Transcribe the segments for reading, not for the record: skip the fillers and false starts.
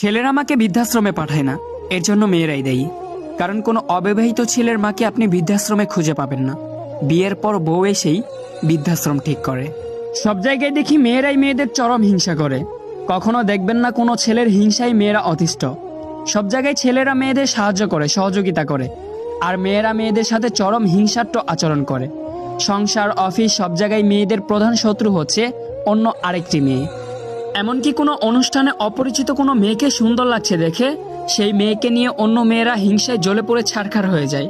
ছেলেরা মাকে বৃদ্ধাশ্রমে পাঠায় না, এর জন্য মেয়েরাই দায়ী। কারণ কোনো অবিবাহিত ছেলের মাকে আপনি বৃদ্ধাশ্রমে খুঁজে পাবেন না। বিয়ের পর বউ এসেই বৃদ্ধাশ্রম ঠিক করে। সব জায়গায় দেখি মেয়েরাই মেয়েদের চরম হিংসা করে। কখনো দেখবেন না কোনো ছেলের হিংসায় মেয়েরা অতিষ্ঠ। সব জায়গায় ছেলেরা মেয়েদের সাহায্য করে, সহযোগিতা করে, আর মেয়েরা মেয়েদের সাথে চরম হিংসাত্মক আচরণ করে। সংসার, অফিস, সব জায়গায় মেয়েদের প্রধান শত্রু হচ্ছে অন্য আরেকটি মেয়ে। এমনকি কোনো অনুষ্ঠানে অপরিচিত কোনো মেয়েকে সুন্দর লাগছে দেখে সেই মেয়েকে নিয়ে অন্য মেয়েরা হিংসায় জ্বলে পড়ে ছারখার হয়ে যায়।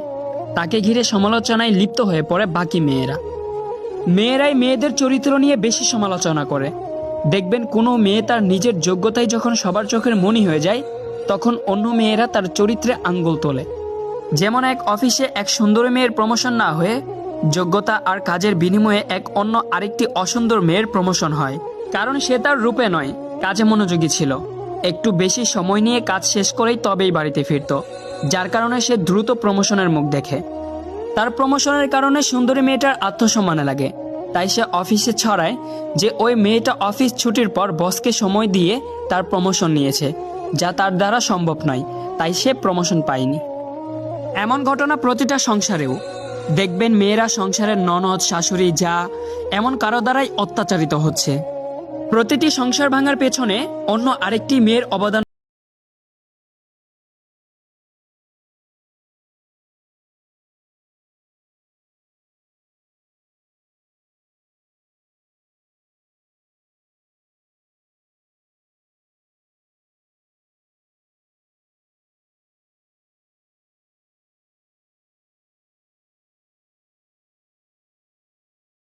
তাকে ঘিরে সমালোচনায় লিপ্ত হয়ে পড়ে বাকি মেয়েরা। মেয়েরাই মেয়েদের চরিত্র নিয়ে বেশি সমালোচনা করে। দেখবেন কোনো মেয়ে তার নিজের যোগ্যতায় যখন সবার চোখের মনি হয়ে যায়, তখন অন্য মেয়েরা তার চরিত্রে আঙ্গুল তোলে। যেমন এক অফিসে এক সুন্দরী মেয়ের প্রমোশন না হয়ে যোগ্যতা আর কাজের বিনিময়ে এক অন্য আরেকটি অসুন্দর মেয়ের প্রমোশন হয়। কারণ সে তার রূপে নয়, কাজে মনোযোগী ছিল। একটু বেশি সময় নিয়ে কাজ শেষ করেই তবেই বাড়িতে ফিরত, যার কারণে সে দ্রুত প্রমোশনের মুখ দেখে। তার প্রমোশনের কারণে সুন্দরী মেয়েটার আত্মসম্মানে লাগে, তাই সে অফিসে ছড়ায় যে ওই মেয়েটা অফিস ছুটির পর বসকে সময় দিয়ে তার প্রমোশন নিয়েছে, যা তার দ্বারা সম্ভব নয়, তাই সে প্রমোশন পায়নি। এমন ঘটনা প্রতিটা সংসারেও দেখবেন। মেয়েরা সংসারের ননদ, শাশুড়ি, যা এমন কারো দ্বারাই অত্যাচারিত হচ্ছে। প্রতিটি সংসার ভাঙার পেছনে অন্য আরেকটি মেয়ের অবদান